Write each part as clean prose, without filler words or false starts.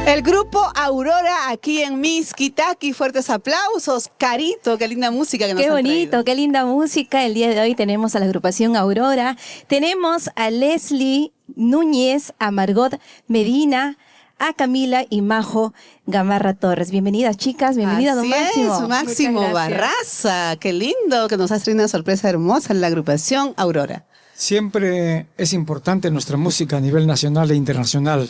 El grupo Aurora aquí en Mixquitaqui, fuertes aplausos. Carito, qué linda música que nos Qué han bonito, traído. qué linda música. El día de hoy tenemos a la agrupación Aurora, tenemos a Leslie Núñez, a Margot Medina, a Camila y Majo Gamarra Torres. Bienvenidas, chicas, bienvenida, don Máximo. Así es, Máximo Muchas gracias. Barraza, qué lindo que nos has traído una sorpresa hermosa en la agrupación Aurora. Siempre es importante nuestra música a nivel nacional e internacional,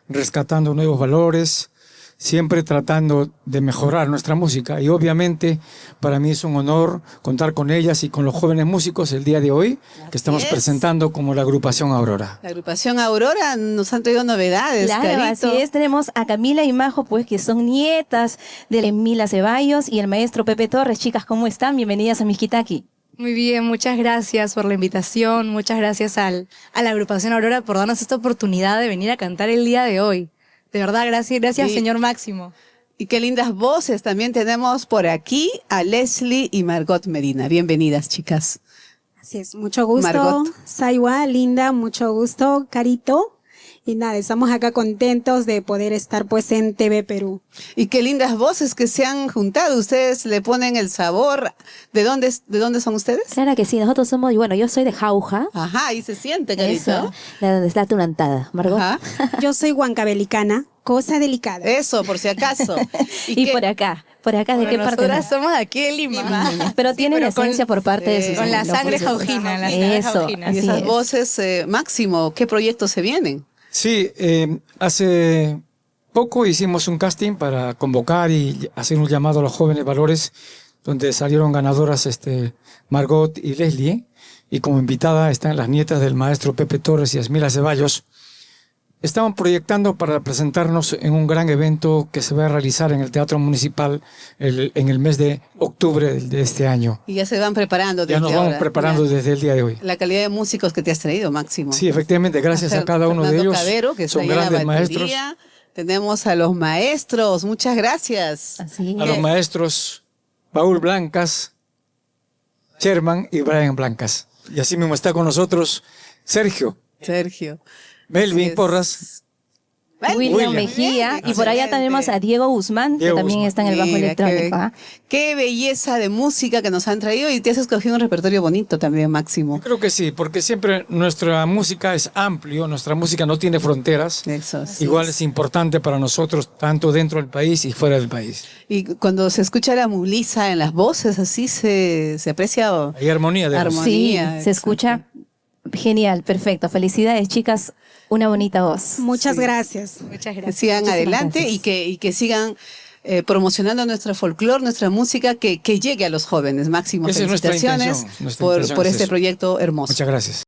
rescatando nuevos valores, siempre tratando de mejorar nuestra música. Y obviamente para mí es un honor contar con ellas y con los jóvenes músicos el día de hoy, que estamos presentando como la agrupación Aurora. La agrupación Aurora nos han traído novedades, Claro, Carito. así es. Tenemos a Camila y Majo, pues, que son nietas de Mila Ceballos y el maestro Pepe Torres. Chicas, ¿cómo están? Bienvenidas a Mixquitaqui. Muy bien, muchas gracias por la invitación, muchas gracias a la agrupación Aurora por darnos esta oportunidad de venir a cantar el día de hoy. De verdad, gracias Sí. señor Máximo. Y qué lindas voces. También tenemos por aquí a Leslie y Margot Medina. Bienvenidas, chicas. Así es, mucho gusto, Margot. Saiwa, linda, mucho gusto, Carito. Y nada, estamos acá contentos de poder estar pues en TV Perú. Y qué lindas voces que se han juntado. Ustedes le ponen el sabor. ¿De dónde son ustedes? Claro que sí, nosotros somos, bueno, yo soy de Jauja. Ajá, ahí se siente, Carito. Eso, la donde está Tunantada. Margot. Ajá. Yo soy huancabelicana, cosa delicada. Eso, por si acaso. Y qué- por acá, ¿de qué parte? Nosotras somos de aquí de Lima. Pero tienen pero con- esencia por parte de sus con la los- sangre los- jaujina, la sangre Eso, jaujina. Y así esas es. voces, Máximo, ¿qué proyectos se vienen? Sí, hace poco hicimos un casting para convocar y hacer un llamado a los jóvenes valores, donde salieron ganadoras Margot y Leslie, y como invitada están las nietas del maestro Pepe Torres y Mila Ceballos. Estaban proyectando para presentarnos en un gran evento que se va a realizar en el Teatro Municipal en el mes de octubre de este año. Y ya se van preparando desde Ya nos vamos ahora. preparando desde el día de hoy. La calidad de músicos que te has traído, Máximo. Sí, efectivamente, gracias a cada uno de Fernando ellos. Cabero, que está Son ahí en la grandes maestros. batería. Tenemos a los maestros. Muchas gracias. Así A los es. maestros Paul Blancas, Sherman y Brian Blancas. Y así mismo está con nosotros Sergio, Sergio. Melvin es. Porras. William Mejía, y por allá Excelente. tenemos a Diego Guzmán, Diego que también Guzmán. está en el bajo Mira, electrónico. ¿ah? qué belleza de música que nos han traído y te has escogido un repertorio bonito también, Máximo. Creo que sí, porque siempre nuestra música es amplio, nuestra música no tiene fronteras. Eso, sí. Igual es importante para nosotros, tanto dentro del país y fuera del país. Y cuando se escucha la mulisa en las voces, así se aprecia Hay armonía de voz. Armonía. Sí, exacto. se escucha genial, perfecto. Felicidades, chicas, una bonita voz. Muchas gracias. Muchas que gracias. sigan Muchísimas adelante gracias. y que sigan promocionando nuestro folclore, nuestra música, que llegue a los jóvenes. Máximo, Esa es nuestra felicitaciones intención, nuestra intención por es este eso. proyecto hermoso. Muchas gracias.